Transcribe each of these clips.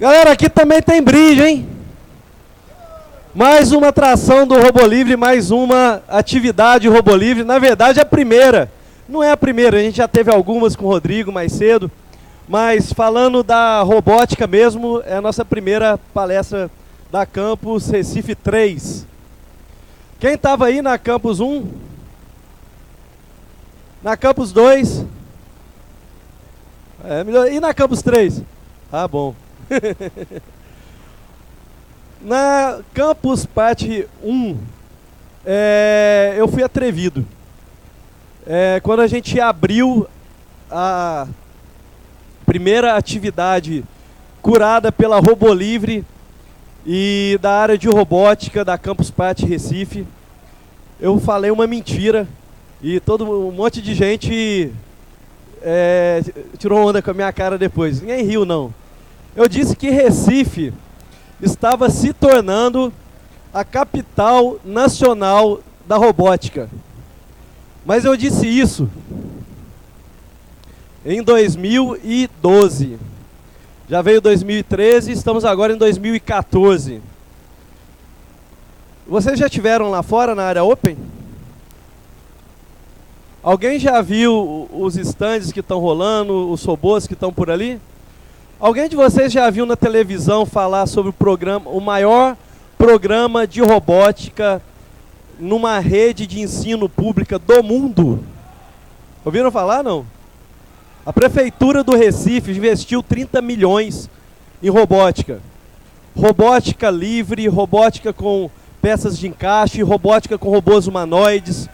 Galera, aqui também tem brinde, hein? Mais uma atração do Robolivre, mais uma atividade Robolivre. Na verdade, a primeira. Não é a primeira, a gente já teve algumas com o Rodrigo mais cedo. Mas falando da robótica mesmo, é a nossa primeira palestra da Campus Recife 3. Quem estava aí na Campus 1? Na Campus 2? E na Campus 3? Ah, bom. Na Campus Parte 1, eu fui atrevido. Quando a gente abriu a primeira atividade curada pela Robolivre e da área de robótica da Campus Party Recife, eu falei uma mentira e um monte de gente tirou onda com a minha cara depois. Ninguém riu, não. Eu disse que Recife estava se tornando a capital nacional da robótica. Mas eu disse isso em 2012. Já veio 2013, estamos agora em 2014. Vocês já estiveram lá fora na área Open? Alguém já viu os stands que estão rolando, os robôs que estão por ali? Alguém de vocês já viu na televisão falar sobre o maior programa de robótica numa rede de ensino pública do mundo? Ouviram falar, não? A Prefeitura do Recife investiu 30 milhões em robótica. Robótica livre, robótica com peças de encaixe, robótica com robôs humanoides.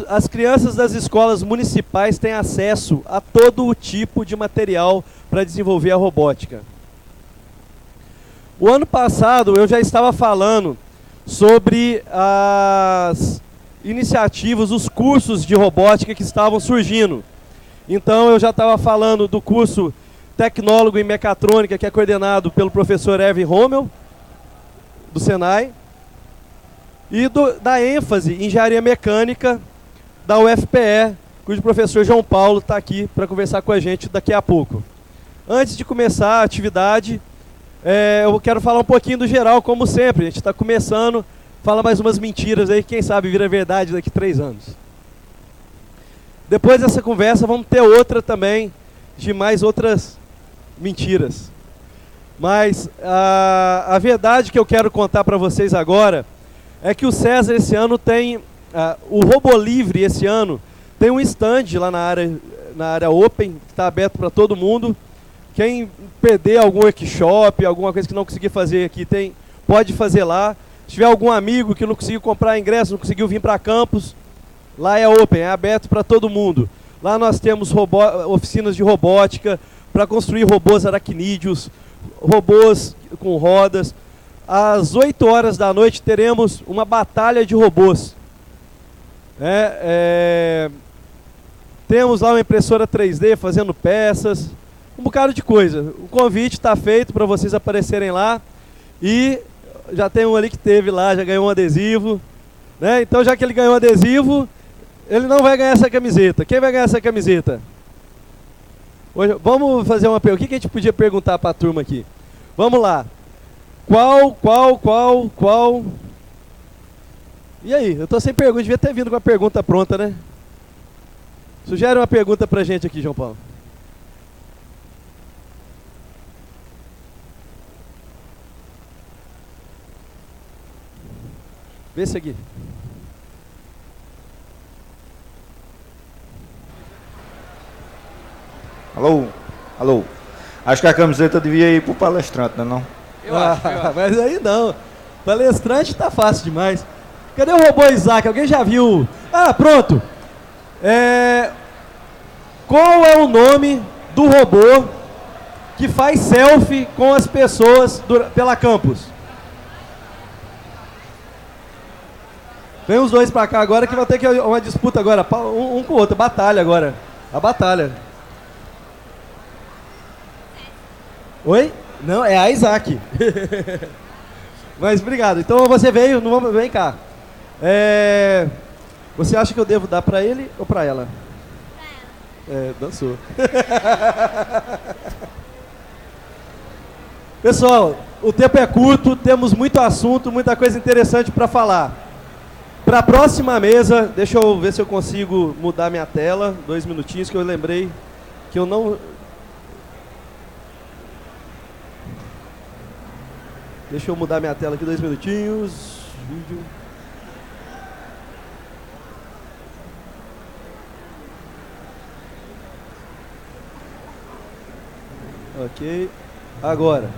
As crianças das escolas municipais têm acesso a todo o tipo de material para desenvolver a robótica. O ano passado eu já estava falando sobre as iniciativas, os cursos de robótica que estavam surgindo. Então eu já estava falando do curso Tecnólogo em Mecatrônica, que é coordenado pelo professor Erwin Rommel, do Senai. E da ênfase em engenharia mecânica da UFPE, cujo professor João Paulo está aqui para conversar com a gente daqui a pouco. Antes de começar a atividade, eu quero falar um pouquinho do geral, como sempre. A gente está começando, fala mais umas mentiras aí, quem sabe vira verdade daqui a 3 anos. Depois dessa conversa, vamos ter outra também, de mais outras mentiras. Mas a verdade que eu quero contar para vocês agora é que o César esse ano tem, o Robolivre esse ano tem um stand lá na área Open, que está aberto para todo mundo. Quem perder algum workshop, alguma coisa que não conseguir fazer aqui, pode fazer lá. Se tiver algum amigo que não conseguiu comprar ingresso, não conseguiu vir para campus, lá é Open, é aberto para todo mundo. Lá nós temos oficinas de robótica para construir robôs aracnídeos, robôs com rodas. Às 8 horas da noite teremos uma batalha de robôs. Temos lá uma impressora 3D fazendo peças, um bocado de coisa. O convite está feito para vocês aparecerem lá. E já tem um ali que teve lá, já ganhou um adesivo. Então, já que ele ganhou um adesivo, ele não vai ganhar essa camiseta. Quem vai ganhar essa camiseta? Hoje, vamos fazer uma pergunta. O que a gente podia perguntar para a turma aqui? Vamos lá. Qual? E aí? Eu tô sem pergunta, devia ter vindo com a pergunta pronta, né? Sugere uma pergunta pra gente aqui, João Paulo. Vê esse aqui. Alô. Acho que a camiseta devia ir pro palestrante, não? Eu acho. Mas aí não. Palestrante tá fácil demais. Cadê o robô Isaac? Alguém já viu? Ah, pronto. Qual é o nome do robô que faz selfie com as pessoas pela campus? Vem os dois pra cá agora que vai ter que uma disputa agora. Um com o outro. Batalha agora. A batalha. Oi? Não, é a Isaac. Mas obrigado. Então você veio, vem cá. Você acha que eu devo dar pra ele ou pra ela? Pra ela. Dançou. Pessoal, o tempo é curto, temos muito assunto, muita coisa interessante para falar. Para a próxima mesa, deixa eu ver se eu consigo mudar minha tela, 2 minutinhos, que eu lembrei que eu não... Deixa eu mudar minha tela aqui, 2 minutinhos. Vídeo. Ok. Agora.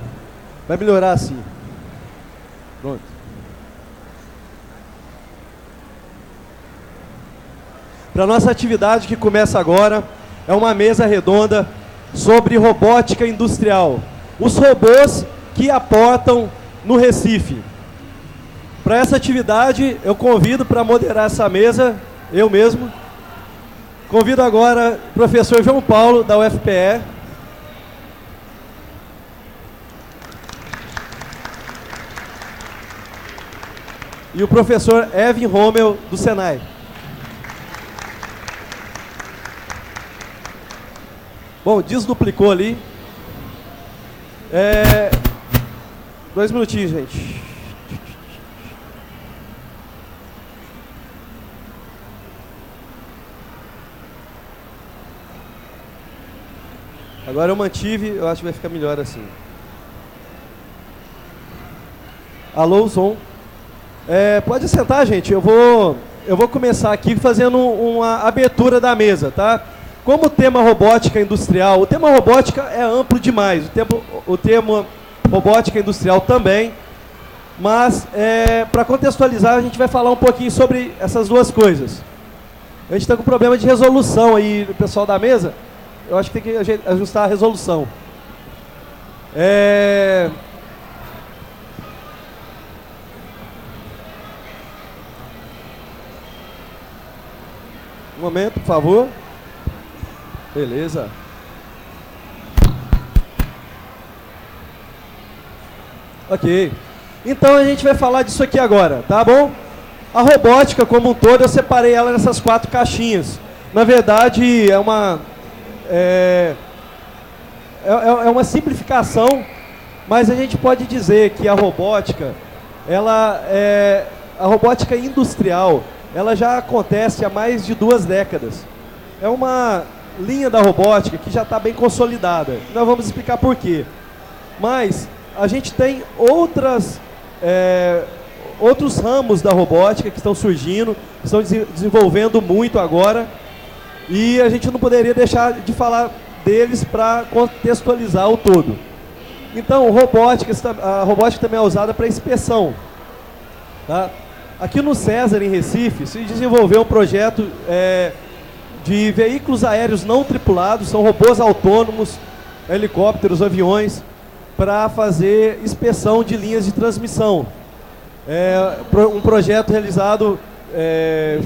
Vai melhorar assim. Pronto. Para nossa atividade que começa agora, é uma mesa redonda sobre robótica industrial. Os robôs que aportam no Recife. Para essa atividade, eu convido para moderar essa mesa, eu mesmo. Convido agora o professor João Paulo, da UFPE. E o professor Evan Rommel, do Senai. Bom, desduplicou ali. 2 minutinhos, gente. Agora eu mantive, eu acho que vai ficar melhor assim. Alô, som. Pode sentar, gente. Eu vou começar aqui fazendo uma abertura da mesa, tá? Como o tema robótica industrial, o tema robótica é amplo demais, o tema robótica industrial também, mas para contextualizar a gente vai falar um pouquinho sobre essas duas coisas. A gente está com problema de resolução aí, o pessoal da mesa, eu acho que tem que ajustar a resolução. Um momento, por favor. Beleza. Ok. Então a gente vai falar disso aqui agora, tá bom? A robótica como um todo, eu separei ela nessas 4 caixinhas. Na verdade, é uma simplificação, mas a gente pode dizer que a robótica, a robótica industrial, ela já acontece há mais de 2 décadas. É uma linha da robótica que já está bem consolidada. Nós vamos explicar por quê. Mas a gente tem outros ramos da robótica que estão surgindo, estão desenvolvendo muito agora, e a gente não poderia deixar de falar deles para contextualizar o todo. Então, a robótica também é usada para inspeção. Tá? Aqui no César, em Recife, se desenvolveu um projeto de veículos aéreos não tripulados, são robôs autônomos, helicópteros, aviões, para fazer inspeção de linhas de transmissão. Um projeto realizado,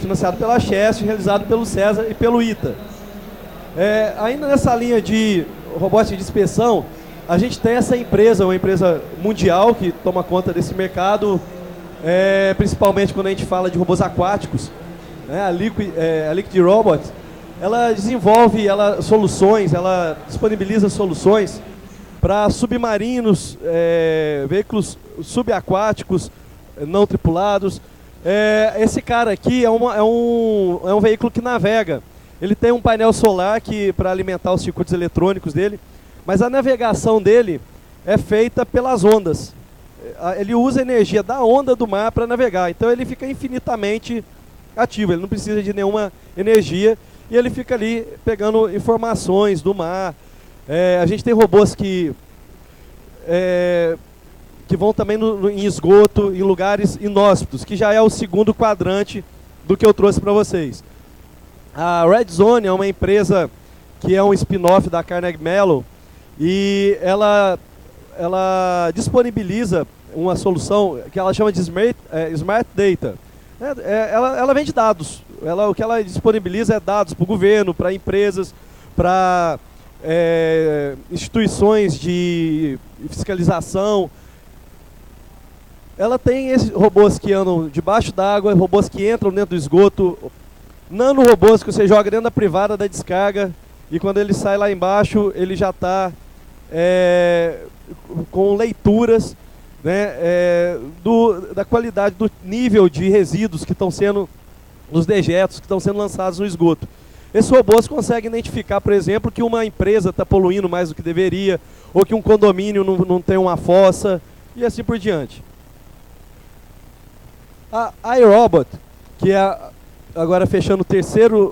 financiado pela Chess, realizado pelo César e pelo ITA. Ainda nessa linha de robótica de inspeção, a gente tem essa empresa, uma empresa mundial que toma conta desse mercado, principalmente quando a gente fala de robôs aquáticos, né? A Liquid Robots, ela desenvolve soluções, ela disponibiliza soluções para submarinos, veículos subaquáticos não tripulados. Esse cara aqui é um veículo que navega. Ele tem um painel solar para alimentar os circuitos eletrônicos dele, mas a navegação dele é feita pelas ondas. Ele usa a energia da onda do mar para navegar, então ele fica infinitamente ativo, ele não precisa de nenhuma energia e ele fica ali pegando informações do mar. A gente tem robôs que vão também em esgoto, em lugares inóspitos, que já é o segundo quadrante do que eu trouxe para vocês. A Red Zone é uma empresa que é um spin-off da Carnegie Mellon e ela disponibiliza uma solução que ela chama de Smart Data. Ela vende dados. O que ela disponibiliza é dados para o governo, para empresas, para instituições de fiscalização. Ela tem esses robôs que andam debaixo d'água, robôs que entram dentro do esgoto, nanorobôs que você joga dentro da privada da descarga e quando ele sai lá embaixo, ele já está com leituras, né, da qualidade, do nível de resíduos que estão sendo, os dejetos que estão sendo lançados no esgoto. Esses robôs conseguem identificar, por exemplo, que uma empresa está poluindo mais do que deveria, ou que um condomínio não tem uma fossa, e assim por diante. A iRobot, que é, agora fechando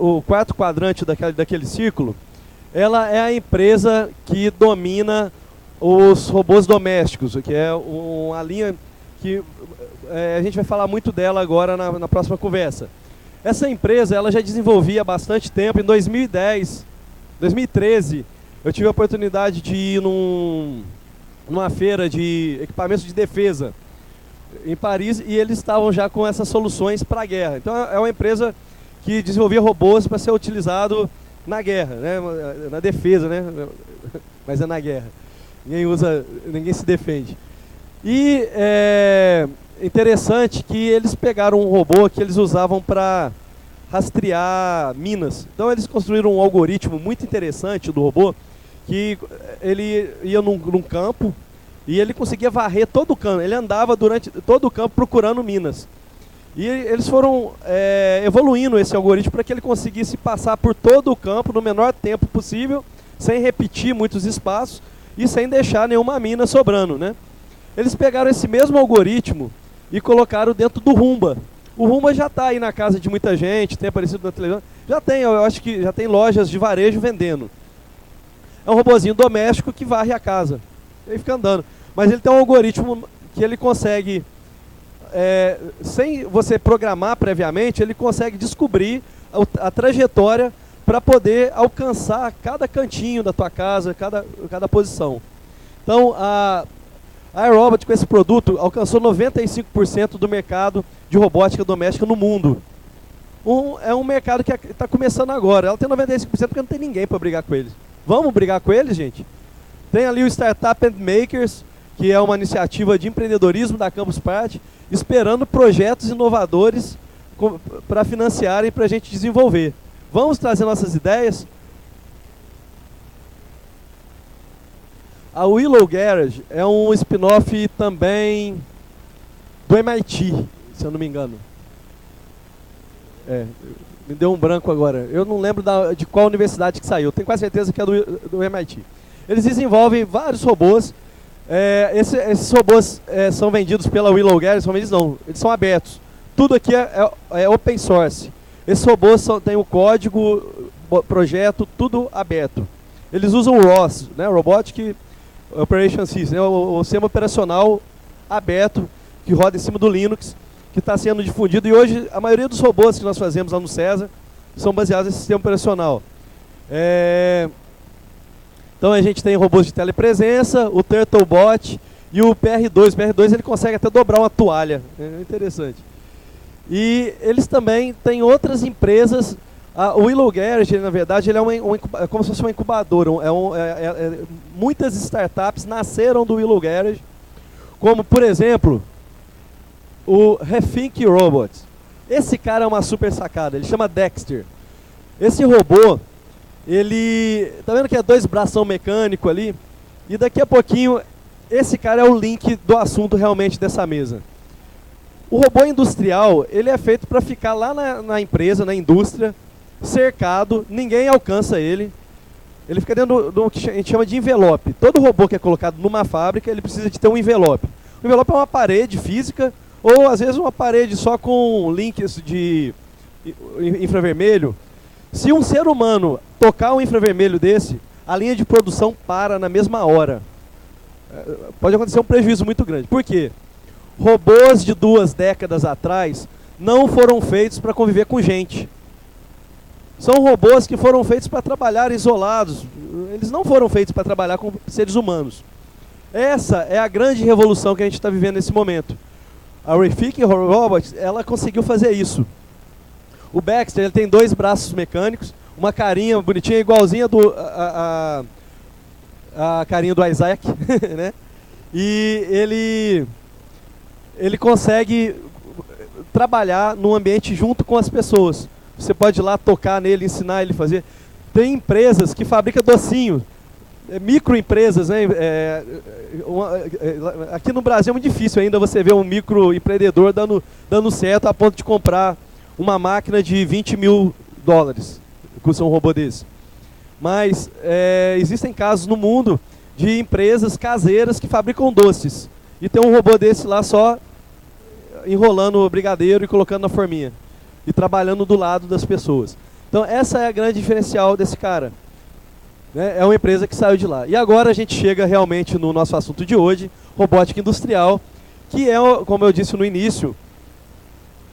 o quarto quadrante daquele círculo, ela é a empresa que domina os robôs domésticos, que é uma linha que a gente vai falar muito dela agora na próxima conversa. Essa empresa ela já desenvolvia há bastante tempo. Em 2013, eu tive a oportunidade de ir numa feira de equipamentos de defesa em Paris, e eles estavam já com essas soluções para a guerra. Então é uma empresa que desenvolvia robôs para ser utilizado na guerra, né? Na defesa, né? Mas é na guerra. Ninguém se defende. E é interessante que eles pegaram um robô que eles usavam para rastrear minas. Então eles construíram um algoritmo muito interessante do robô, que ele ia num campo e ele conseguia varrer todo o campo. Ele andava durante todo o campo procurando minas. E eles foram evoluindo esse algoritmo para que ele conseguisse passar por todo o campo no menor tempo possível, sem repetir muitos espaços e sem deixar nenhuma mina sobrando, né? Eles pegaram esse mesmo algoritmo e colocaram dentro do Roomba. O Roomba já está aí na casa de muita gente, tem aparecido na televisão. Já tem, eu acho que já tem lojas de varejo vendendo. É um robozinho doméstico que varre a casa. Ele fica andando. Mas ele tem um algoritmo que ele consegue, sem você programar previamente, ele consegue descobrir a trajetória para poder alcançar cada cantinho da tua casa, cada posição. Então, a iRobot, com esse produto, alcançou 95% do mercado de robótica doméstica no mundo. É um mercado que está começando agora. Ela tem 95% porque não tem ninguém para brigar com eles. Vamos brigar com eles, gente? Tem ali o Startup and Makers, que é uma iniciativa de empreendedorismo da Campus Party, esperando projetos inovadores para financiarem para a gente desenvolver. Vamos trazer nossas ideias? A Willow Garage é um spin-off também do MIT, se eu não me engano. Me deu um branco agora. Eu não lembro de qual universidade que saiu. Tenho quase certeza que é do MIT. Eles desenvolvem vários robôs. Esses robôs são vendidos pela Willow Garage, são vendidos não, eles são abertos. Tudo aqui é open source. Esses robôs têm o código, projeto, tudo aberto. Eles usam o ROS, né, Robotic Operation System, o sistema operacional aberto, que roda em cima do Linux, que está sendo difundido. E hoje, a maioria dos robôs que nós fazemos lá no César são baseados nesse sistema operacional. Então a gente tem robôs de telepresença, o TurtleBot e o PR2. O PR2 ele consegue até dobrar uma toalha. É interessante. E eles também têm outras empresas. O Willow Garage, na verdade, ele é como se fosse uma incubadora. Muitas startups nasceram do Willow Garage, como, por exemplo, o Rethink Robots. Esse cara é uma super sacada, ele chama Dexter. Esse robô, ele... Tá vendo que é 2 bração mecânico ali? E daqui a pouquinho, esse cara é o link do assunto realmente dessa mesa. O robô industrial, ele é feito para ficar lá na empresa, na indústria, cercado, ninguém alcança ele. Ele fica dentro do que a gente chama de envelope. Todo robô que é colocado numa fábrica, ele precisa de ter um envelope. O envelope é uma parede física, ou às vezes uma parede só com links de infravermelho. Se um ser humano tocar um infravermelho desse, a linha de produção para na mesma hora. Pode acontecer um prejuízo muito grande. Por quê? Robôs de 2 décadas atrás não foram feitos para conviver com gente. São robôs que foram feitos para trabalhar isolados. Eles não foram feitos para trabalhar com seres humanos. Essa é a grande revolução que a gente está vivendo nesse momento. A Rethink Robots, ela conseguiu fazer isso. O Baxter, ele tem 2 braços mecânicos, uma carinha bonitinha, igualzinha a carinha do Isaac, né? E ele consegue trabalhar num ambiente junto com as pessoas. Você pode ir lá tocar nele, ensinar ele a fazer. Tem empresas que fabricam docinho. microempresas, né? Aqui no Brasil é muito difícil ainda você ver um microempreendedor dando certo a ponto de comprar uma máquina de 20 mil dólares, que custa um robô desse. Mas existem casos no mundo de empresas caseiras que fabricam doces. E tem um robô desse lá só enrolando o brigadeiro e colocando na forminha. E trabalhando do lado das pessoas. Então essa é a grande diferencial desse cara. Né? É uma empresa que saiu de lá. E agora a gente chega realmente no nosso assunto de hoje, robótica industrial, que é, como eu disse no início,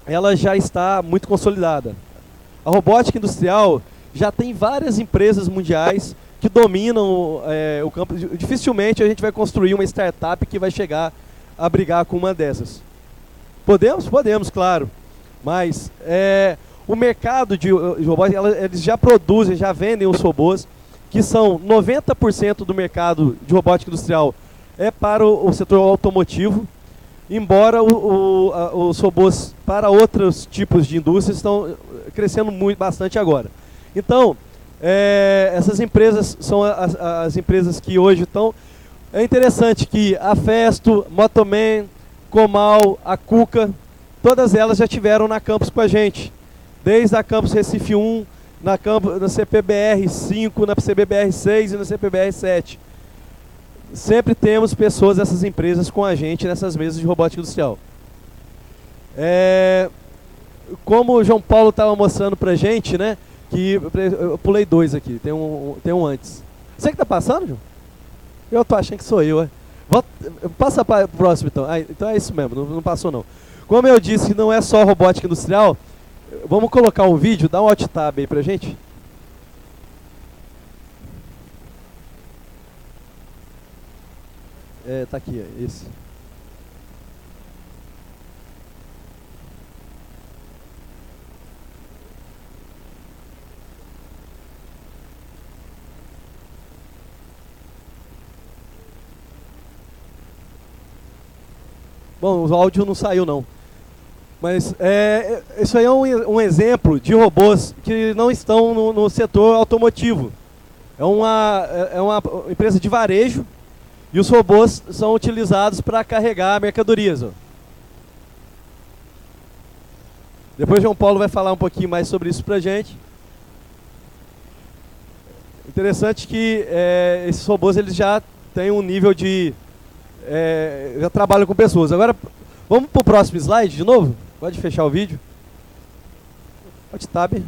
ela já está muito consolidada. A robótica industrial já tem várias empresas mundiais que dominam o campo. Dificilmente a gente vai construir uma startup que vai chegar a brigar com uma dessas. Podemos? Podemos, claro. Mas o mercado de robótica, eles já produzem, já vendem os robôs, que são 90% do mercado de robótica industrial é para o setor automotivo, embora os robôs para outros tipos de indústrias estão crescendo bastante agora. Então, essas empresas são as empresas que hoje estão... É interessante que a Festo, Motoman, Comal, a Kuka, todas elas já tiveram na campus com a gente. Desde a campus Recife 1, na CPBR 5, na CPBR 6 e na CPBR 7. Sempre temos pessoas dessas empresas com a gente nessas mesas de robótica industrial. Como o João Paulo estava mostrando pra gente, né? Que eu pulei dois aqui, tem um antes. Você que está passando, João? Eu tô achando que sou eu, Passa para o próximo então. Então é isso mesmo, não passou não. Como eu disse, não é só robótica industrial. Vamos colocar um vídeo, dá um alt tab aí pra gente. Tá aqui, esse. Bom, o áudio não saiu não. Mas isso aí é um exemplo de robôs que não estão no setor automotivo. É uma empresa de varejo e os robôs são utilizados para carregar mercadorias. Depois o João Paulo vai falar um pouquinho mais sobre isso pra gente. Interessante que esses robôs eles já têm um nível de... já trabalham com pessoas. Agora, vamos para o próximo slide de novo? Pode fechar o vídeo. Alt tab.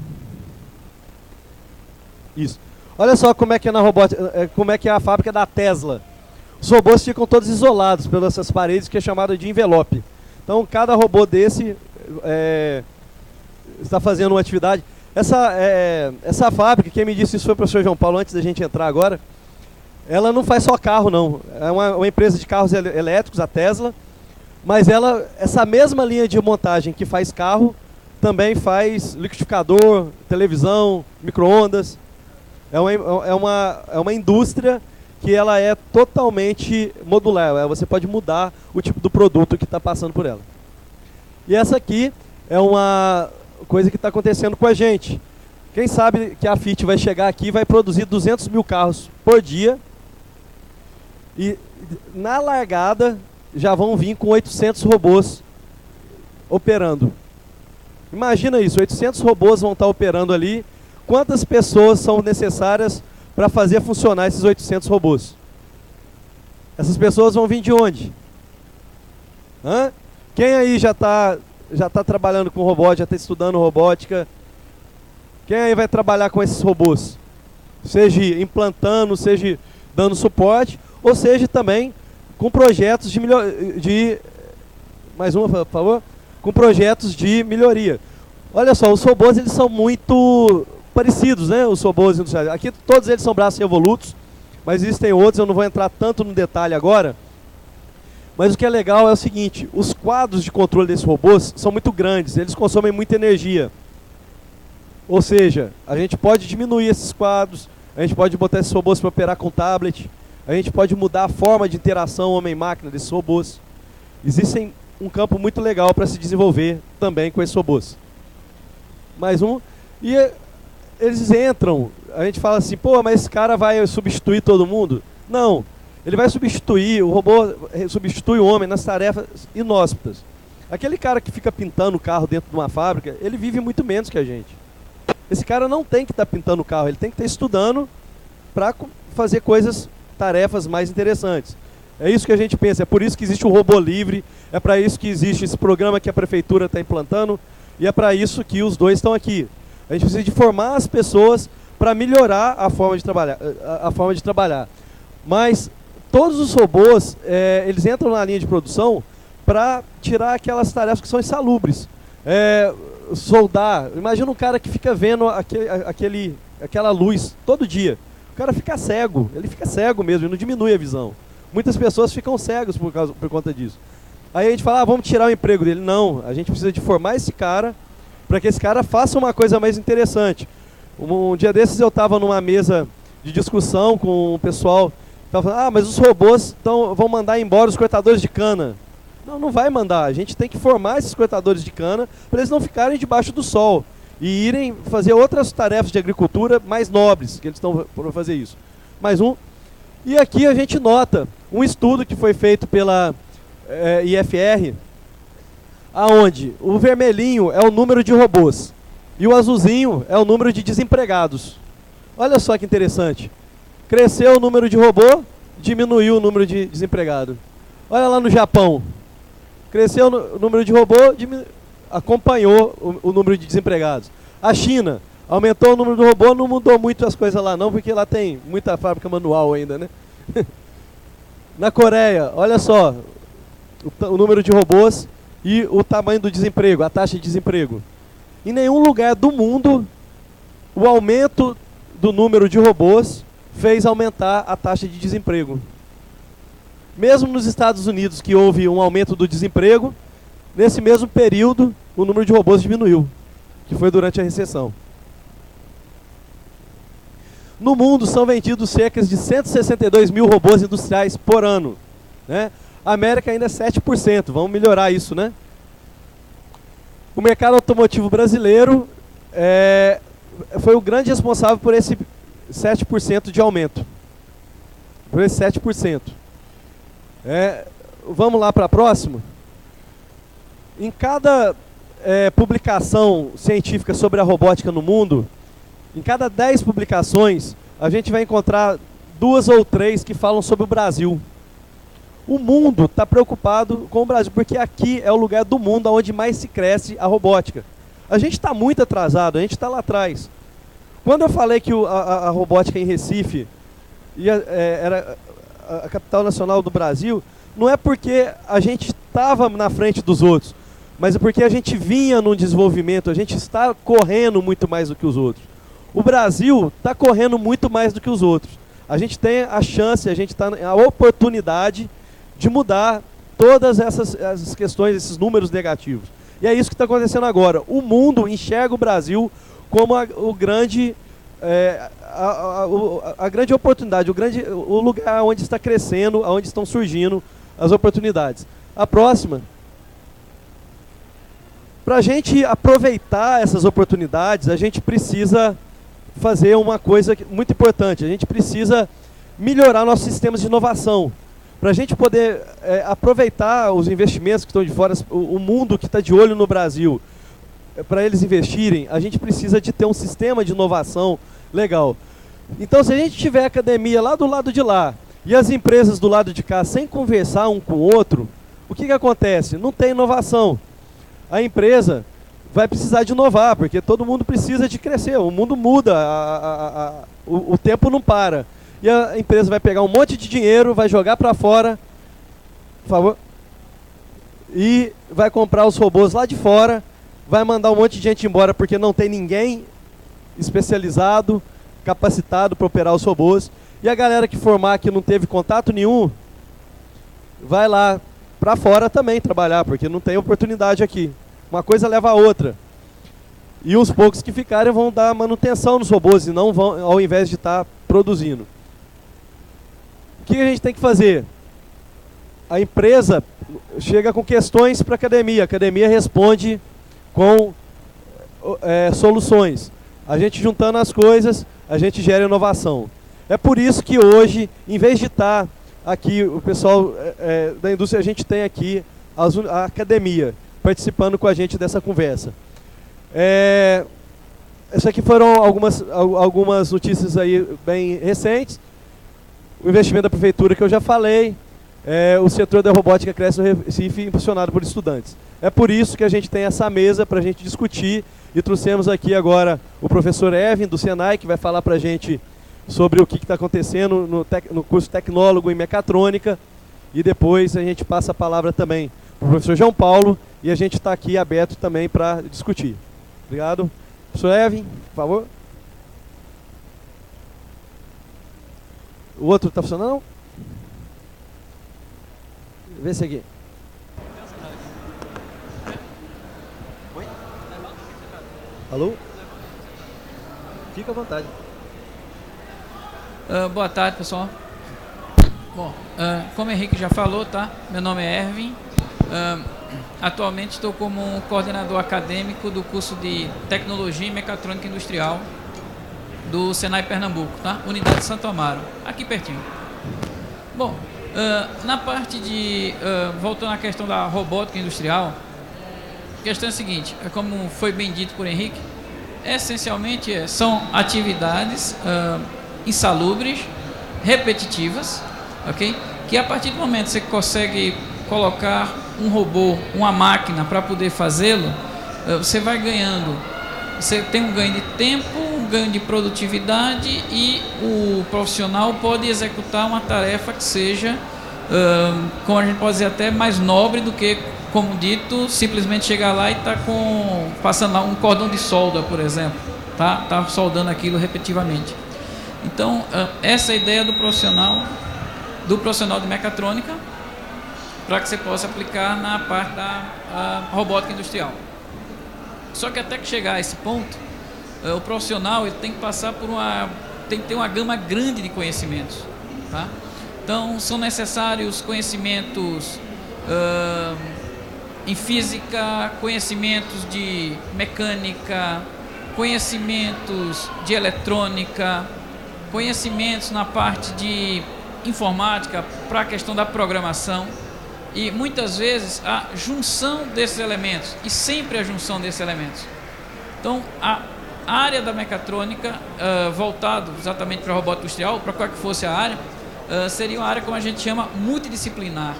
Isso. Olha só como é que é na robótica, como é que é a fábrica da Tesla. Os robôs ficam todos isolados pelas essas paredes, que é chamada de envelope. Então, cada robô desse está fazendo uma atividade. Essa fábrica, quem me disse isso foi o professor João Paulo, antes da gente entrar agora. Ela não faz só carro, não. É uma empresa de carros elétricos, a Tesla. Mas essa mesma linha de montagem que faz carro, também faz liquidificador, televisão, micro-ondas. É uma indústria que ela é totalmente modular. Você pode mudar o tipo do produto que está passando por ela. E essa aqui é uma coisa que está acontecendo com a gente. Quem sabe que a Fiat vai chegar aqui e vai produzir 200 mil carros por dia. E na largada já vão vir com 800 robôs operando. Imagina isso, 800 robôs vão estar operando ali. Quantas pessoas são necessárias para fazer funcionar esses 800 robôs? Essas pessoas vão vir de onde? Quem aí já tá trabalhando com robótica, já está estudando robótica? Quem aí vai trabalhar com esses robôs? Seja implantando, seja dando suporte, ou seja também com projetos mais uma, por favor? Com projetos de melhoria. Olha só, os robôs eles são muito parecidos, né? Os robôs industriais. Aqui todos eles são braços evolutos, mas existem outros, eu não vou entrar tanto no detalhe agora. Mas o que é legal é o seguinte, os quadros de controle desses robôs são muito grandes, eles consomem muita energia. Ou seja, a gente pode diminuir esses quadros, a gente pode botar esses robôs para operar com tablet, a gente pode mudar a forma de interação homem-máquina desses robôs. Existem um campo muito legal para se desenvolver também com esses robôs. Mais um. E eles entram, a gente fala assim, pô, mas esse cara vai substituir todo mundo? Não, ele vai substituir, o robô substitui o homem nas tarefas inóspitas. Aquele cara que fica pintando o carro dentro de uma fábrica, ele vive muito menos que a gente. Esse cara não tem que estar pintando o carro, ele tem que estar estudando para fazer coisas, tarefas mais interessantes. É isso que a gente pensa, é por isso que existe o robô livre, é para isso que existe esse programa que a prefeitura está implantando, e é para isso que os dois estão aqui. A gente precisa de formar as pessoas para melhorar a forma de trabalhar. Mas todos os robôs, eles entram na linha de produção para tirar aquelas tarefas que são insalubres. Soldar, imagina um cara que fica vendo aquela luz todo dia. O cara fica cego, ele fica cego mesmo, ele não diminui a visão. Muitas pessoas ficam cegos por conta disso. Aí a gente fala, vamos tirar o emprego dele. Não, a gente precisa de formar esse cara para que esse cara faça uma coisa mais interessante. Um dia desses eu estava numa mesa de discussão com o pessoal, estava falando, mas os robôs vão mandar embora os cortadores de cana. Não, não vai mandar, a gente tem que formar esses cortadores de cana para eles não ficarem debaixo do sol e irem fazer outras tarefas de agricultura mais nobres, que eles estão por fazer isso. Mais um. E aqui a gente nota um estudo que foi feito pela IFR, aonde o vermelhinho é o número de robôs e o azulzinho é o número de desempregados. Olha só que interessante. Cresceu o número de robô, diminuiu o número de desempregado. Olha lá no Japão. Cresceu o número de robô, acompanhou o número de desempregados. A China aumentou o número de robô, não mudou muito as coisas lá não, porque lá tem muita fábrica manual ainda, né? Na Coreia, olha só, o número de robôs e o tamanho do desemprego, a taxa de desemprego. Em nenhum lugar do mundo, o aumento do número de robôs fez aumentar a taxa de desemprego. Mesmo nos Estados Unidos, que houve um aumento do desemprego, nesse mesmo período, o número de robôs diminuiu, que foi durante a recessão. No mundo, são vendidos cerca de 162 mil robôs industriais por ano, né? A América ainda é 7%, vamos melhorar isso, né? O mercado automotivo brasileiro foi o grande responsável por esse 7% de aumento. Por esse 7%. Vamos lá para a próxima. Em cada publicação científica sobre a robótica no mundo, em cada 10 publicações, a gente vai encontrar 2 ou 3 que falam sobre o Brasil. O mundo está preocupado com o Brasil, porque aqui é o lugar do mundo onde mais se cresce a robótica. A gente está muito atrasado, a gente está lá atrás. Quando eu falei que a robótica em Recife era a capital nacional do Brasil, não é porque a gente estava na frente dos outros, mas é porque a gente vinha num desenvolvimento, a gente está correndo muito mais do que os outros. O Brasil está correndo muito mais do que os outros. A gente tem a chance, a gente está a oportunidade de mudar todas essas questões, esses números negativos. E é isso que está acontecendo agora. O mundo enxerga o Brasil como a grande oportunidade, o lugar onde está crescendo, onde estão surgindo as oportunidades. A próxima. Para a gente aproveitar essas oportunidades, a gente precisa fazer uma coisa muito importante. A gente precisa melhorar nossos sistemas de inovação. Para a gente poder aproveitar os investimentos que estão de fora, o mundo que está de olho no Brasil, para eles investirem, a gente precisa de ter um sistema de inovação legal. Então, se a gente tiver academia lá do lado de lá e as empresas do lado de cá sem conversar um com o outro, o que acontece? Não tem inovação. A empresa vai precisar de inovar, porque todo mundo precisa de crescer, o mundo muda, o tempo não para. E a empresa vai pegar um monte de dinheiro, vai jogar para fora, por favor, e vai comprar os robôs lá de fora, vai mandar um monte de gente embora porque não tem ninguém especializado, capacitado para operar os robôs. E a galera que formar que não teve contato nenhum, vai lá para fora também trabalhar, porque não tem oportunidade aqui. Uma coisa leva a outra. E os poucos que ficarem vão dar manutenção nos robôs e não vão, ao invés de estar produzindo. O que a gente tem que fazer? A empresa chega com questões para a academia responde com soluções. A gente juntando as coisas, a gente gera inovação. É por isso que hoje, em vez de estar aqui, o pessoal da indústria, a gente tem aqui a academia participando com a gente dessa conversa. Essas aqui foram algumas notícias aí bem recentes. O investimento da prefeitura que eu já falei, o setor da robótica cresce no Recife, impulsionado por estudantes. É por isso que a gente tem essa mesa para a gente discutir, e trouxemos aqui agora o professor Erwin, do Senai, que vai falar para a gente sobre o que está acontecendo no curso tecnólogo em mecatrônica, e depois a gente passa a palavra também para o professor João Paulo, e a gente está aqui aberto também para discutir. Obrigado. Professor Erwin, por favor. O outro está funcionando? Vê se aqui. Oi? Alô? Fica à vontade. Boa tarde, pessoal. Bom, como o Henrique já falou, tá? Meu nome é Erwin. Atualmente estou como coordenador acadêmico do curso de Tecnologia e Mecatrônica Industrial do Senai Pernambuco, tá? Unidade de Santo Amaro, aqui pertinho. Bom, na parte de... voltando à questão da robótica industrial, a questão é a seguinte, como foi bem dito por Henrique, essencialmente são atividades insalubres, repetitivas, ok? Que a partir do momento que você consegue colocar um robô, uma máquina para poder fazê-lo, você vai ganhando, você tem um ganho de tempo, um ganho de produtividade, e o profissional pode executar uma tarefa que seja, como a gente pode dizer, até mais nobre do que, como dito, simplesmente chegar lá e estar passando lá um cordão de solda, por exemplo, tá soldando aquilo repetitivamente. Então, essa é a ideia do profissional de mecatrônica, para que você possa aplicar na parte da robótica industrial. Só que até que chegar a esse ponto, o profissional ele tem que passar tem que ter uma gama grande de conhecimentos, tá? Então, são necessários conhecimentos em física, conhecimentos de mecânica, conhecimentos de eletrônica, conhecimentos na parte de informática para a questão da programação, e muitas vezes a junção desses elementos, e sempre a junção desses elementos. Então, a área da mecatrônica, voltado exatamente para a robótica industrial, para qual que fosse a área, seria uma área como a gente chama multidisciplinar,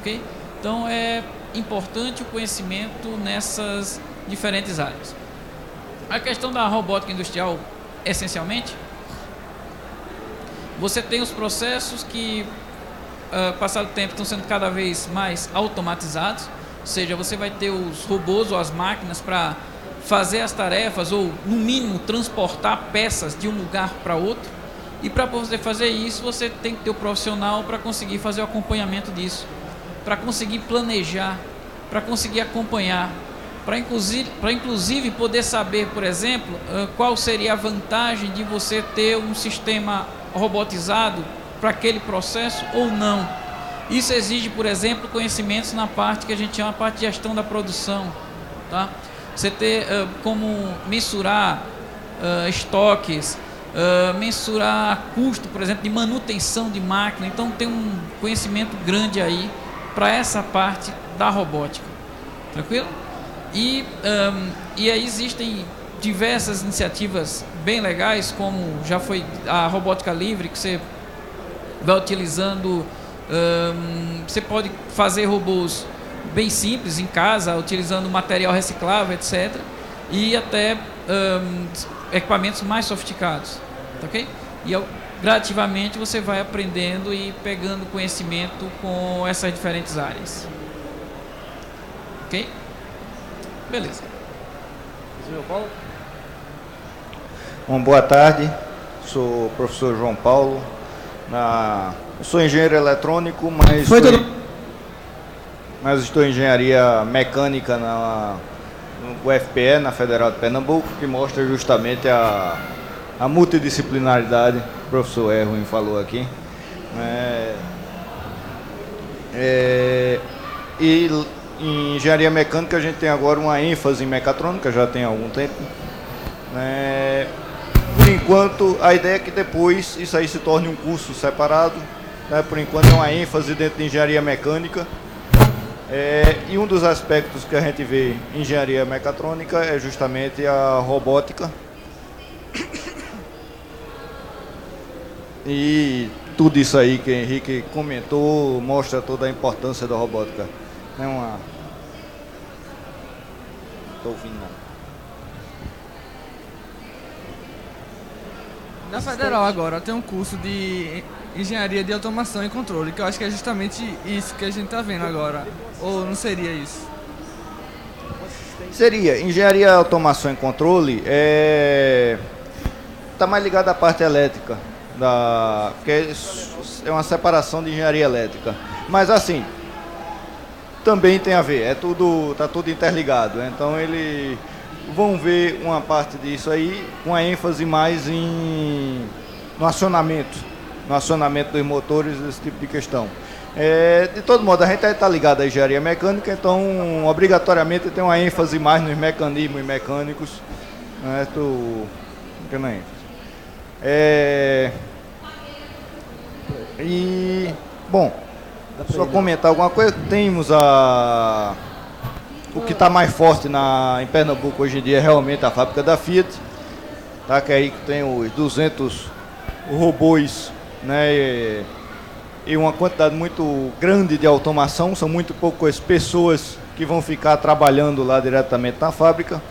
ok? Então, é importante o conhecimento nessas diferentes áreas. A questão da robótica industrial, essencialmente, você tem os processos que, passado o tempo, estão sendo cada vez mais automatizados, ou seja, você vai ter os robôs ou as máquinas para fazer as tarefas, ou no mínimo transportar peças de um lugar para outro, e para você fazer isso, você tem que ter o profissional para conseguir fazer o acompanhamento disso, para conseguir planejar, para conseguir acompanhar, para inclusive poder saber, por exemplo, qual seria a vantagem de você ter um sistema robotizado para aquele processo ou não. Isso exige, por exemplo, conhecimentos na parte que a gente chama de parte de gestão da produção, tá? Você ter como mensurar estoques, mensurar custo, por exemplo, de manutenção de máquina. Então tem um conhecimento grande aí para essa parte da robótica, tranquilo? E aí existem diversas iniciativas bem legais, como já foi a robótica livre, que você vai utilizando, você pode fazer robôs bem simples em casa, utilizando material reciclável, etc. E até equipamentos mais sofisticados, tá, ok? E gradativamente você vai aprendendo e pegando conhecimento com essas diferentes áreas. Ok? Beleza. Bom, boa tarde, sou o professor João Paulo, eu sou engenheiro eletrônico, mas estou em engenharia mecânica no UFPE, na Federal de Pernambuco, que mostra justamente a multidisciplinaridade que o professor Erwin falou aqui. E em engenharia mecânica a gente tem agora uma ênfase em mecatrônica, já tem algum tempo. né? Por enquanto, a ideia é que depois isso aí se torne um curso separado, né? Por enquanto é uma ênfase dentro de engenharia mecânica. E um dos aspectos que a gente vê em engenharia mecatrônica é justamente a robótica. E tudo isso aí que o Henrique comentou mostra toda a importância da robótica. Não é uma... Estou ouvindo não. Na Federal agora tem um curso de engenharia de automação e controle, que eu acho que é justamente isso que a gente está vendo agora. Ou não seria isso? Seria. Engenharia automação e controle está mais ligada à parte elétrica, que é uma separação de engenharia elétrica. Mas assim, também tem a ver, está tudo interligado. Então eles vão ver uma parte disso aí, com a ênfase mais no acionamento dos motores, esse tipo de questão. De todo modo, a gente está ligado à engenharia mecânica, então obrigatoriamente tem uma ênfase mais nos mecanismos mecânicos. Né? Bom, só comentar alguma coisa. Temos o que está mais forte em Pernambuco hoje em dia é realmente a fábrica da Fiat, tá? Que é aí que tem os 200 robôs, né? E uma quantidade muito grande de automação, são muito poucas pessoas que vão ficar trabalhando lá diretamente na fábrica.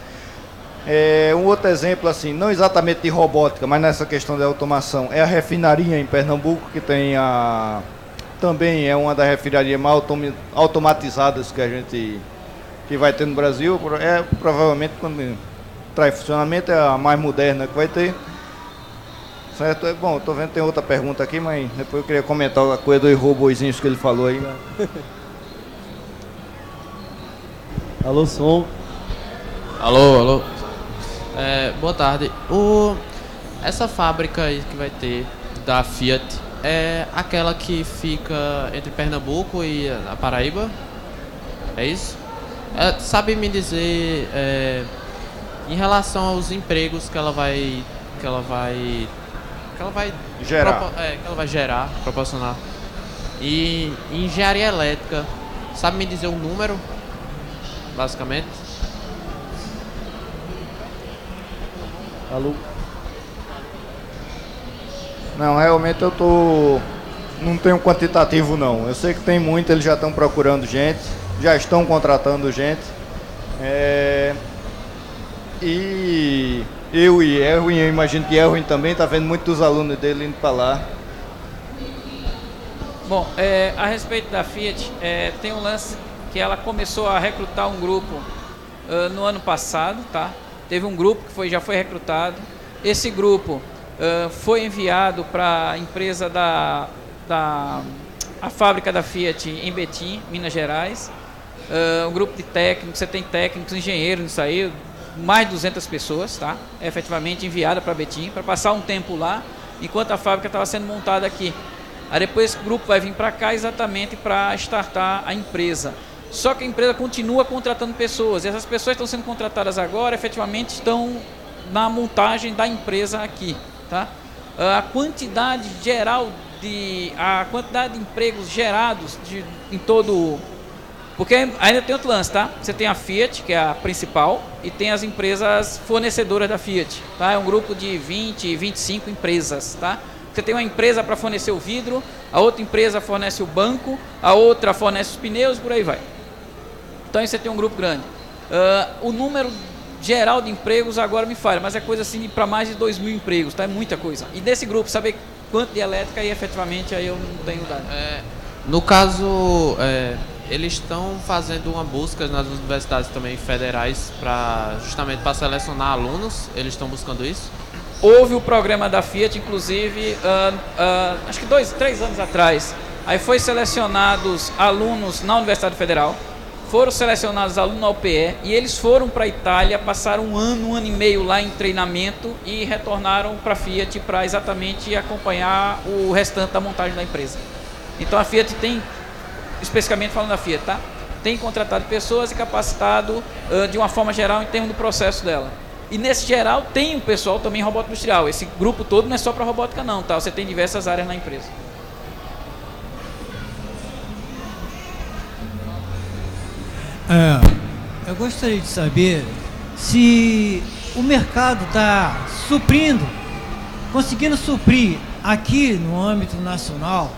Um outro exemplo, assim, não exatamente de robótica, mas nessa questão de automação, é a refinaria em Pernambuco, que tem também é uma das refinarias mais automatizadas que vai ter no Brasil. Provavelmente, quando entrar em funcionamento, é a mais moderna que vai ter. Certo? Bom, estou vendo que tem outra pergunta aqui, mas depois eu queria comentar a coisa dos robozinhos que ele falou aí. Alô, som. Alô. Boa tarde. Essa fábrica aí que vai ter da Fiat é aquela que fica entre Pernambuco e a Paraíba? É isso? Sabe me dizer em relação aos empregos que ela vai gerar, proporcionar. E engenharia elétrica, sabe me dizer o número, basicamente? Alô? Não, realmente não tenho quantitativo não. Eu sei que tem muito, eles já estão procurando gente, já estão contratando gente. E eu imagino que Erwin também está vendo muitos alunos dele indo para lá. Bom, a respeito da Fiat, tem um lance que ela começou a recrutar um grupo no ano passado, tá? Teve um grupo que já foi recrutado. Esse grupo foi enviado para a empresa a fábrica da Fiat em Betim, Minas Gerais. Um grupo de técnicos, você tem técnicos, engenheiros nisso aí, mais de 200 pessoas, tá? Efetivamente enviada para Betim, para passar um tempo lá, enquanto a fábrica estava sendo montada aqui. Aí depois esse grupo vai vir para cá exatamente para startar a empresa. Só que a empresa continua contratando pessoas, e essas pessoas estão sendo contratadas agora, efetivamente estão na montagem da empresa aqui, tá? A quantidade geral de empregos gerados em todo... Porque ainda tem outro lance, tá? Você tem a Fiat, que é a principal, e tem as empresas fornecedoras da Fiat, tá? É um grupo de 20, 25 empresas, tá? Você tem uma empresa para fornecer o vidro, a outra empresa fornece o banco, a outra fornece os pneus, por aí vai. Então aí você tem um grupo grande. O número geral de empregos agora me falha, mas é coisa assim para mais de 2.000 empregos, tá? É muita coisa. E desse grupo, saber quanto de elétrica aí efetivamente aí eu não tenho dado. No caso, eles estão fazendo uma busca nas universidades também federais justamente para selecionar alunos. Eles estão buscando isso? Houve o programa da Fiat, inclusive, acho que 3 anos atrás. Aí foi selecionados alunos na Universidade Federal, foram selecionados alunos na UPE e eles foram para a Itália, passaram um ano e meio lá em treinamento e retornaram para a Fiat para exatamente acompanhar o restante da montagem da empresa. Então a Fiat tem, especificamente falando da Fiat, tá? Tem contratado pessoas e capacitado de uma forma geral em termos do processo dela. E nesse geral tem um pessoal também em robótica industrial. Esse grupo todo não é só para robótica não, tá? Você tem diversas áreas na empresa. Eu gostaria de saber se o mercado está conseguindo suprir aqui no âmbito nacional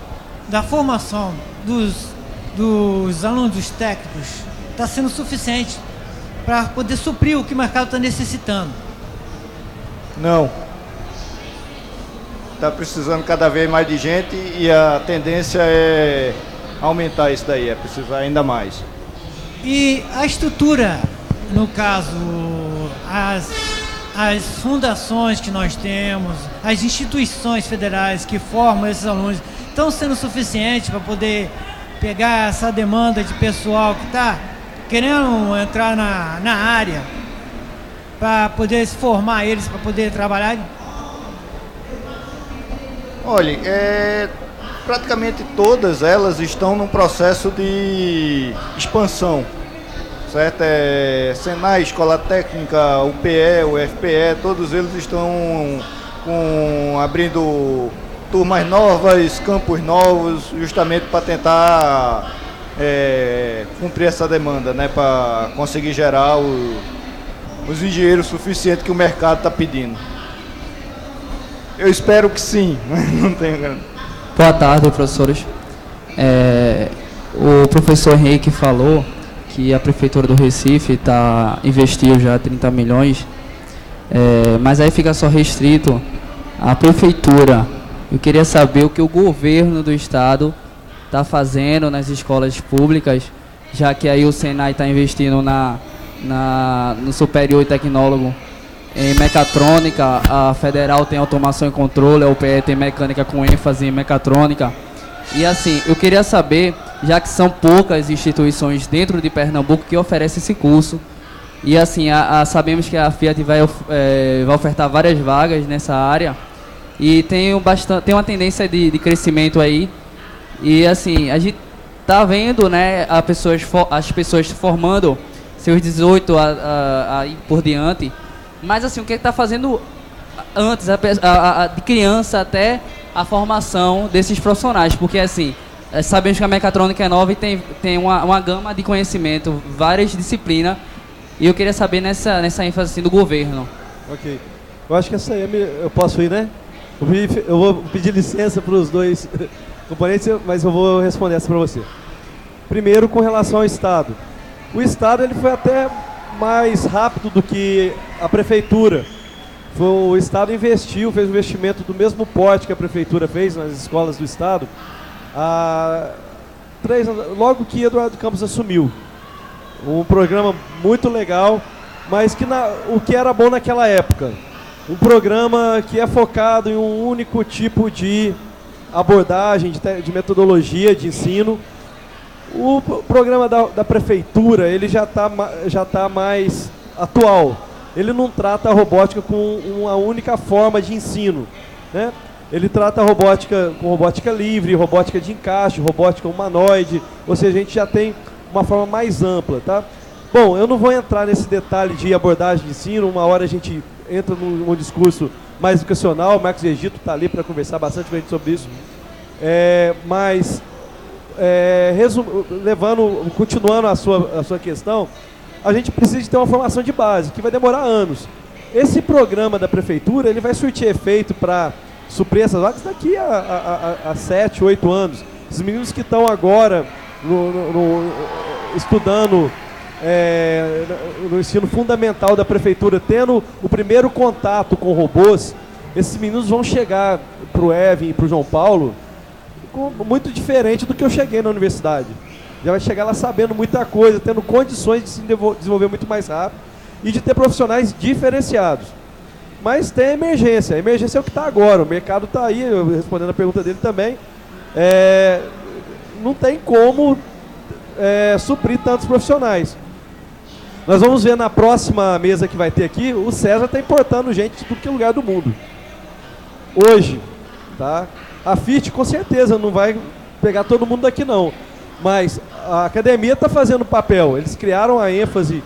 da formação dos alunos, dos técnicos, está sendo suficiente para poder suprir o que o mercado está necessitando. Não. Está precisando cada vez mais de gente e a tendência é aumentar isso daí, é precisar ainda mais. E a estrutura, no caso, as fundações que nós temos, as instituições federais que formam esses alunos, estão sendo suficientes para poder pegar essa demanda de pessoal que está querendo entrar na área, para poder se formar eles, para poder trabalhar? Olha, praticamente todas elas estão num processo de expansão, certo? Senai, Escola Técnica, UPE, UFPE, todos eles estão abrindo turmas novas, campos novos, justamente para tentar cumprir essa demanda, né? Para conseguir gerar os engenheiros suficientes que o mercado está pedindo. Eu espero que sim, mas não tenho garantia. Boa tarde, professores. O professor Henrique falou que a Prefeitura do Recife investiu já 30 milhões, mas aí fica só restrito à Prefeitura. Eu queria saber o que o governo do Estado está fazendo nas escolas públicas, já que aí o Senai está investindo no superior e tecnólogo em mecatrônica, a Federal tem automação e controle, a UPE tem mecânica com ênfase em mecatrônica. E assim, eu queria saber, já que são poucas instituições dentro de Pernambuco que oferecem esse curso, e assim, sabemos que a Fiat vai ofertar várias vagas nessa área, e tem uma tendência de crescimento aí, e assim, a gente está vendo, né, as pessoas formando seus 18 aí por diante. Mas assim, o que está fazendo antes, de criança até a formação desses profissionais? Porque assim, sabemos que a mecatrônica é nova e tem uma gama de conhecimento, várias disciplinas. E eu queria saber nessa ênfase assim, do governo. Ok. Eu acho que essa aí eu posso ir, né? Eu vou pedir licença para os dois componentes, mas eu vou responder essa para você. Primeiro, com relação ao Estado. O Estado ele foi até mais rápido do que a Prefeitura. O Estado fez um investimento do mesmo porte que a Prefeitura fez nas escolas do Estado, logo que Eduardo Campos assumiu. Um programa muito legal, mas o que era bom naquela época. Um programa que é focado em um único tipo de abordagem, de metodologia de ensino. O programa da Prefeitura, ele já tá mais atual. Ele não trata a robótica com uma única forma de ensino, né? Ele trata a robótica com robótica livre, robótica de encaixe, robótica humanoide, ou seja, a gente já tem uma forma mais ampla, tá? Bom, eu não vou entrar nesse detalhe de abordagem de ensino, uma hora a gente entra num discurso mais educacional, o Marcos Egito está ali para conversar bastante com a gente sobre isso, mas... continuando a sua questão, a gente precisa de ter uma formação de base, que vai demorar anos. Esse programa da Prefeitura, ele vai surtir efeito para suprir essas vagas daqui a 7, 8 anos. Os meninos que estão agora estudando no ensino fundamental da Prefeitura, tendo o primeiro contato com robôs, esses meninos vão chegar para o Evan e para o João Paulo muito diferente do que eu cheguei na universidade. Já vai chegar lá sabendo muita coisa, tendo condições de se desenvolver muito mais rápido e de ter profissionais diferenciados. Mas tem a emergência é o que está agora, o mercado está aí, respondendo a pergunta dele também, não tem como suprir tantos profissionais. Nós vamos ver na próxima mesa que vai ter aqui, o César está importando gente de tudo que é lugar do mundo. Hoje, tá? A Fiat com certeza não vai pegar todo mundo daqui não, mas a academia está fazendo papel. Eles criaram a ênfase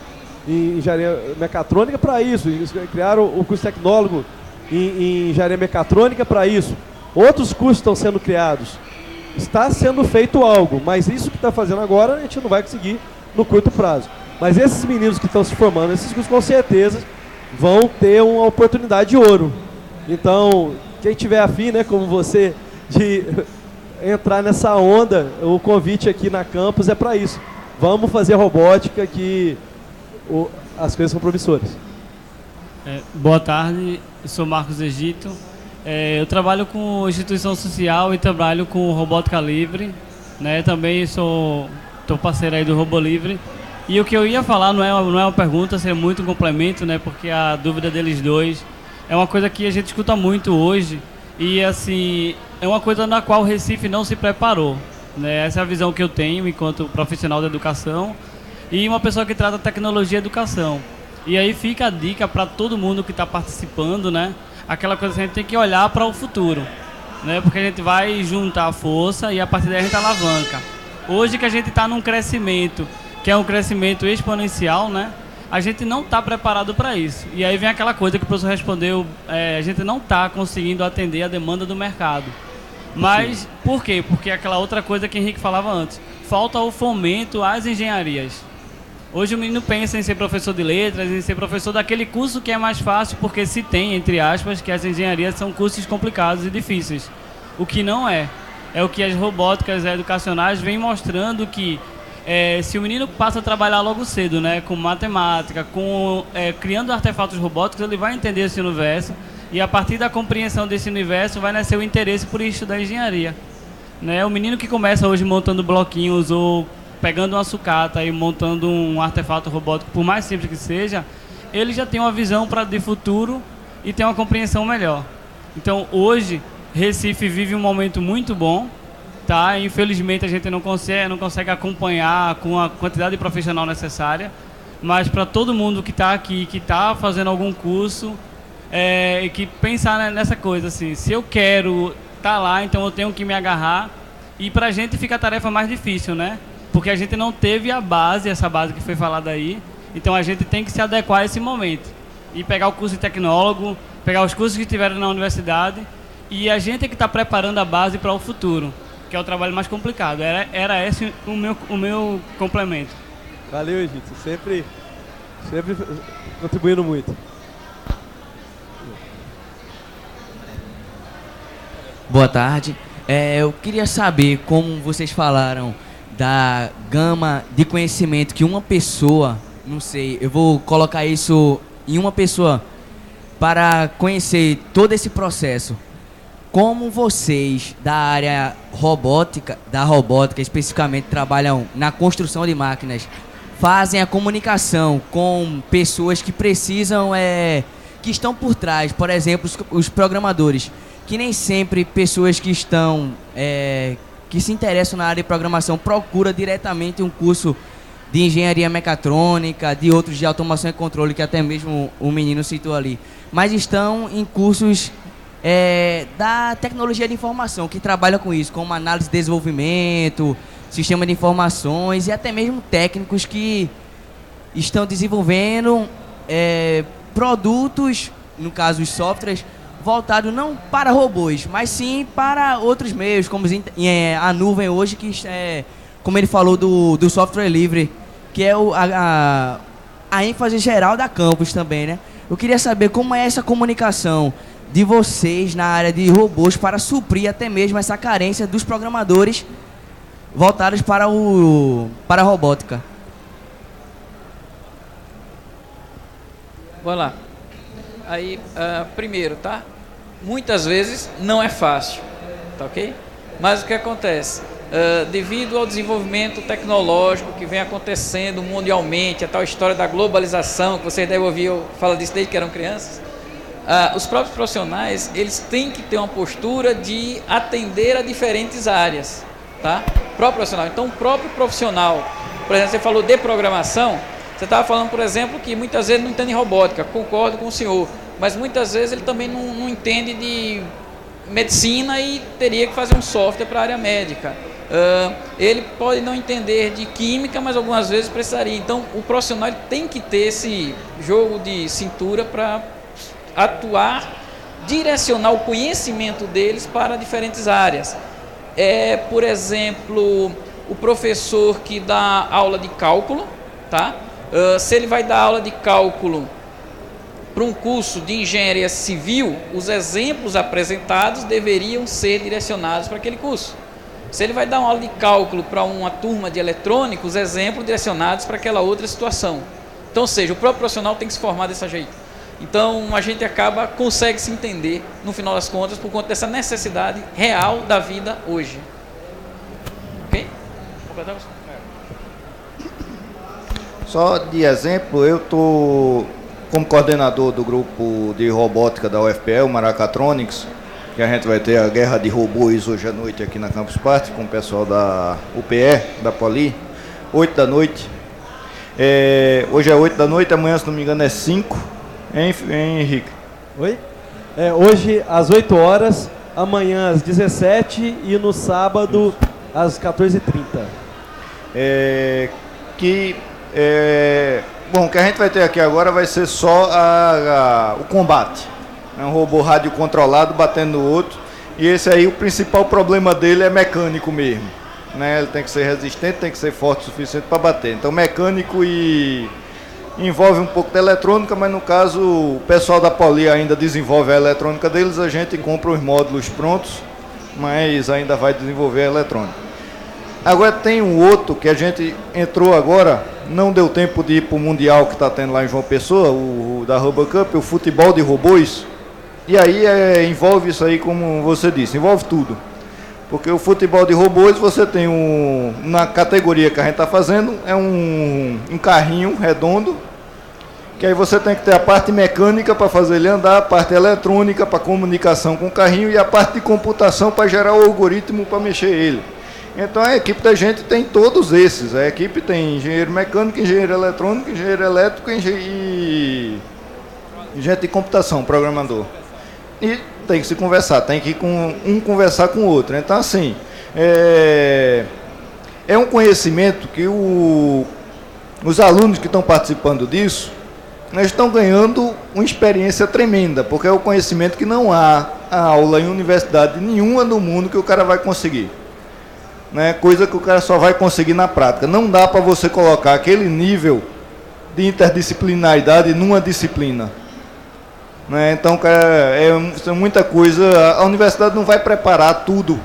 em engenharia mecatrônica para isso, criaram o curso tecnólogo em engenharia mecatrônica para isso. Outros cursos estão sendo criados. Está sendo feito algo, mas isso que está fazendo agora a gente não vai conseguir no curto prazo. Mas esses meninos que estão se formando, esses cursos com certeza vão ter uma oportunidade de ouro. Então, quem tiver afim, né, como você, de entrar nessa onda, o convite aqui na campus é para isso. Vamos fazer robótica que as coisas são promissoras. Boa tarde, eu sou Marcos Egito. Eu trabalho com instituição social e trabalho com robótica livre, né? Também estou parceiro aí do Robô Livre. E o que eu ia falar não é uma pergunta, seria muito um complemento, né? Porque a dúvida deles dois é uma coisa que a gente escuta muito hoje e, assim, é uma coisa na qual o Recife não se preparou, né? Essa é a visão que eu tenho enquanto profissional da educação e uma pessoa que trata tecnologia e educação. E aí fica a dica para todo mundo que está participando, né? Aquela coisa que a gente tem que olhar para o futuro, né? Porque a gente vai juntar a força e a partir daí a gente alavanca. Hoje que a gente está num crescimento, que é um crescimento exponencial, né? A gente não está preparado para isso. E aí vem aquela coisa que o professor respondeu, a gente não está conseguindo atender a demanda do mercado. Mas por quê? Porque é aquela outra coisa que o Henrique falava antes, falta o fomento às engenharias. Hoje o menino pensa em ser professor de letras, em ser professor daquele curso que é mais fácil, porque se tem, entre aspas, que as engenharias são cursos complicados e difíceis. O que não é. É o que as robóticas educacionais vêm mostrando que se o menino passa a trabalhar logo cedo, né, com matemática, criando artefatos robóticos, ele vai entender esse universo e a partir da compreensão desse universo vai nascer o interesse por estudar engenharia. Né? O menino que começa hoje montando bloquinhos ou pegando uma sucata e montando um artefato robótico, por mais simples que seja, ele já tem uma visão de futuro e tem uma compreensão melhor. Então, hoje, Recife vive um momento muito bom, tá? Infelizmente, a gente não consegue acompanhar com a quantidade de profissional necessária, mas para todo mundo que está aqui, que está fazendo algum curso, que pensar nessa coisa, assim, se eu quero estar lá, então eu tenho que me agarrar, e para a gente fica a tarefa mais difícil, né? Porque a gente não teve essa base que foi falada aí, então a gente tem que se adequar a esse momento. E pegar o curso de tecnólogo, pegar os cursos que tiveram na universidade, e a gente é que está preparando a base para o futuro, que é o trabalho mais complicado. Era esse o meu complemento. Valeu, Egito. Sempre contribuindo muito. Boa tarde. Eu queria saber, como vocês falaram, da gama de conhecimento que uma pessoa, não sei, eu vou colocar isso em uma pessoa para conhecer todo esse processo. Como vocês da área robótica, especificamente trabalham na construção de máquinas, fazem a comunicação com pessoas que precisam, que estão por trás, por exemplo, os programadores, que nem sempre pessoas que estão que se interessam na área de programação procura diretamente um curso de engenharia mecatrônica, de outros de automação e controle, que até mesmo o menino citou ali, mas estão em cursos da tecnologia de informação, que trabalha com isso, como análise de desenvolvimento, sistema de informações e até mesmo técnicos que estão desenvolvendo produtos, no caso os softwares, voltado não para robôs, mas sim para outros meios, como a nuvem hoje, que como ele falou do software livre, que é a ênfase geral da campus também, né? Eu queria saber como é essa comunicação de vocês na área de robôs para suprir até mesmo essa carência dos programadores voltados para a robótica. Vamos lá. Aí, primeiro, tá? Muitas vezes não é fácil, tá ok? Mas o que acontece? Devido ao desenvolvimento tecnológico que vem acontecendo mundialmente, a tal história da globalização, que vocês devem ouvir falar disso desde que eram crianças, os próprios profissionais, eles têm que ter uma postura de atender a diferentes áreas, tá? Próprio profissional. Então, o próprio profissional, por exemplo, você falou de programação, você estava falando, por exemplo, que muitas vezes não entende robótica, concordo com o senhor, mas muitas vezes ele também não entende de medicina e teria que fazer um software para a área médica. Ele pode não entender de química, mas algumas vezes precisaria. Então, o profissional ele tem que ter esse jogo de cintura para atuar, direcionar o conhecimento deles para diferentes áreas. Por exemplo, o professor que dá aula de cálculo, tá? Se ele vai dar aula de cálculo para um curso de engenharia civil, os exemplos apresentados deveriam ser direcionados para aquele curso. Se ele vai dar uma aula de cálculo para uma turma de eletrônica, os exemplos direcionados para aquela outra situação. Então, ou seja, o próprio profissional tem que se formar desse jeito. Então, a gente consegue se entender, no final das contas, por conta dessa necessidade real da vida hoje. Ok? Só de exemplo, eu estou como coordenador do grupo de robótica da UFPE, o Maracatronics, que a gente vai ter a guerra de robôs hoje à noite aqui na Campus Party com o pessoal da UPE, da Poli, 8 da noite. Hoje é 8 da noite, amanhã, se não me engano, é 5, hein, Henrique? Oi? Hoje às 8 horas, amanhã às 17 e no sábado às 14h30. Bom, o que a gente vai ter aqui agora vai ser só o combate. É um robô radiocontrolado batendo no outro. E esse aí, o principal problema dele é mecânico mesmo, né? Ele tem que ser resistente, tem que ser forte o suficiente para bater. Então, mecânico e envolve um pouco da eletrônica, mas no caso, o pessoal da Poli ainda desenvolve a eletrônica deles, a gente compra os módulos prontos, mas ainda vai desenvolver a eletrônica. Agora tem um outro que a gente entrou agora, não deu tempo de ir para o Mundial que está tendo lá em João Pessoa, o da RoboCup, o futebol de robôs. E aí envolve isso aí, como você disse, envolve tudo. Porque o futebol de robôs, você tem na categoria que a gente está fazendo, é um carrinho redondo, que aí você tem que ter a parte mecânica para fazer ele andar, a parte eletrônica para comunicação com o carrinho e a parte de computação para gerar o algoritmo para mexer ele. Então a equipe da gente tem todos esses. A equipe tem engenheiro mecânico, engenheiro eletrônico, engenheiro elétrico e gente de computação, programador. E tem que se conversar, tem que conversar com o outro. Então, assim, é um conhecimento que os alunos que estão participando disso, nós estão ganhando uma experiência tremenda, porque é o conhecimento que não há aula em universidade nenhuma no mundo que o cara vai conseguir. Né? Coisa que o cara só vai conseguir na prática. Não dá para você colocar aquele nível de interdisciplinaridade numa disciplina. Né? Então, é muita coisa. A universidade não vai preparar tudo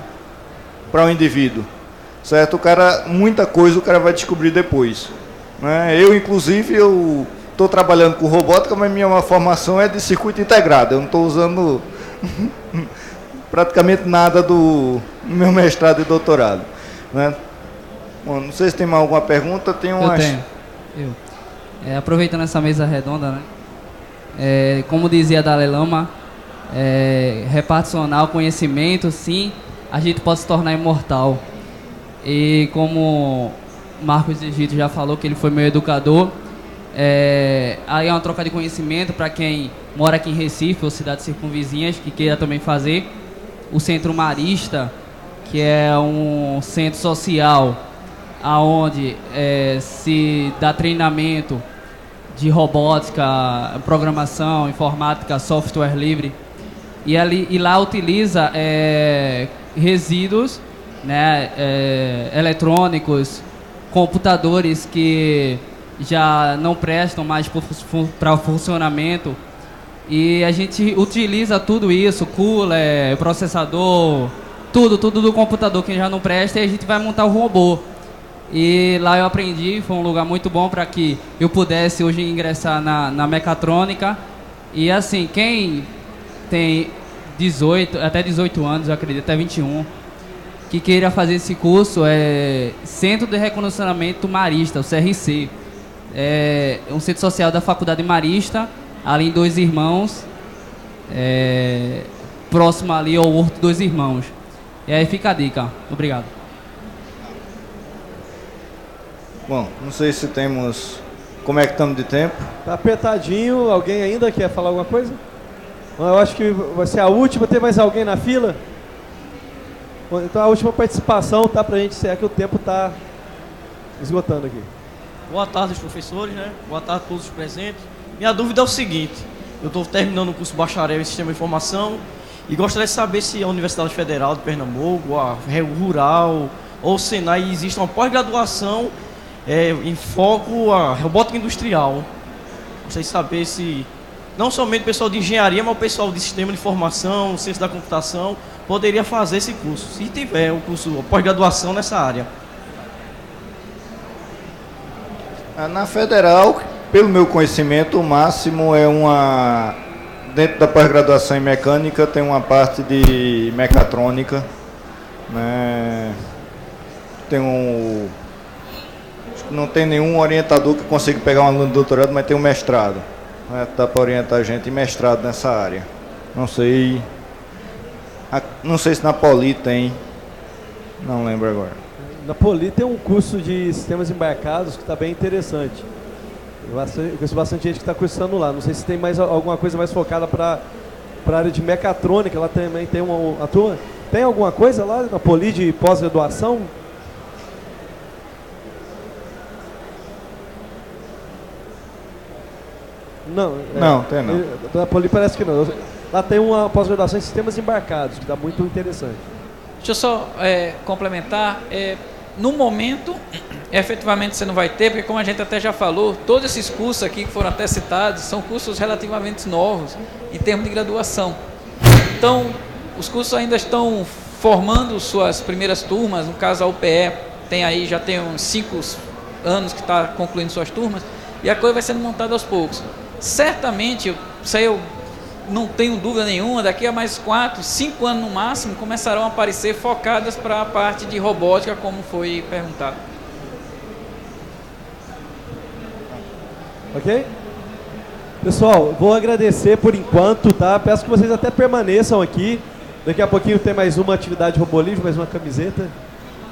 para o indivíduo, certo? Muita coisa o cara vai descobrir depois. Né? Eu, inclusive, estou trabalhando com robótica, mas minha formação é de circuito integrado. Eu não estou usando praticamente nada do meu mestrado e doutorado. Né? Bom, não sei se tem mais alguma pergunta. Eu tenho. Aproveitando essa mesa redonda, né? Como dizia Dalai Lama, reparticionar o conhecimento, sim, a gente pode se tornar imortal. E como Marcos Egito já falou, que ele foi meu educador, aí é uma troca de conhecimento para quem mora aqui em Recife ou cidades circunvizinhas que queira também fazer. O Centro Marista, que é um centro social onde se dá treinamento de robótica, programação, informática, software livre, e lá utiliza resíduos, né, eletrônicos, computadores que já não prestam mais para o funcionamento, e a gente utiliza tudo isso, cooler, processador, tudo do computador que já não presta, e a gente vai montar o robô. E lá eu aprendi, foi um lugar muito bom para que eu pudesse hoje ingressar na mecatrônica. E assim, quem tem até 18 anos, eu acredito, até 21, que queira fazer esse curso, Centro de Recondicionamento Marista, o CRC. É um centro social da Faculdade Marista, ali em Dois Irmãos, próximo ali ao Horto Dois Irmãos. E aí fica a dica. Obrigado. Bom, não sei se temos... Como é que estamos de tempo? Tá apertadinho. Alguém ainda quer falar alguma coisa? Eu acho que vai ser a última. Tem mais alguém na fila? Bom, então a última participação, tá, pra gente encerrar que o tempo tá esgotando aqui. Boa tarde, os professores, né? Boa tarde a todos os presentes. Minha dúvida é o seguinte: eu estou terminando o curso bacharel em Sistema de Informação e gostaria de saber se a Universidade Federal de Pernambuco, a Rural ou o Senai existe uma pós-graduação em foco à robótica industrial. Gostaria de saber se não somente o pessoal de engenharia, mas o pessoal de Sistema de Informação, Ciência da Computação, poderia fazer esse curso, se tiver o curso pós-graduação nessa área. Na Federal, pelo meu conhecimento, o máximo é uma... Dentro da pós-graduação em mecânica tem uma parte de mecatrônica, né? Não tem nenhum orientador que consiga pegar um aluno de doutorado, mas tem um mestrado, né? Dá para orientar a gente em mestrado nessa área. Não sei se na Poli tem, não lembro agora. Na Poli tem um curso de sistemas embarcados que está bem interessante. Eu conheço bastante gente que está cursando lá. Não sei se tem mais alguma coisa mais focada para a área de mecatrônica. Lá também tem uma turma. Tem alguma coisa lá na Poli de pós-graduação? Não. Não, tem não. Na Poli parece que não. Lá tem uma pós-graduação em sistemas embarcados, que está muito interessante. Deixa eu só complementar. No momento, efetivamente você não vai ter, porque como a gente até já falou, todos esses cursos aqui que foram até citados são cursos relativamente novos em termos de graduação. Então, os cursos ainda estão formando suas primeiras turmas. No caso, a UPE já tem uns 5 anos que está concluindo suas turmas, e a coisa vai sendo montada aos poucos. Certamente, isso aí eu não tenho dúvida nenhuma, daqui a mais 4, 5 anos no máximo, começarão a aparecer focadas para a parte de robótica, como foi perguntado. Ok? Pessoal, vou agradecer por enquanto, tá? Peço que vocês até permaneçam aqui. Daqui a pouquinho tem mais uma atividade Robô Livre, mais uma camiseta.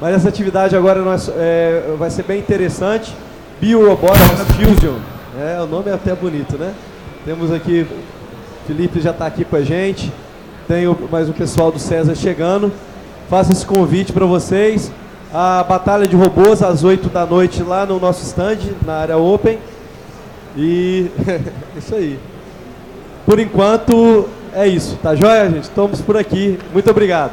Mas essa atividade agora vai ser bem interessante. Biorobotics Fusion. O nome é até bonito, né? Temos aqui... Felipe já está aqui com a gente, tem mais o pessoal do César chegando. Faço esse convite para vocês. A batalha de robôs às 8 da noite lá no nosso stand, na área Open. E isso aí. Por enquanto é isso, tá joia, gente? Estamos por aqui. Muito obrigado.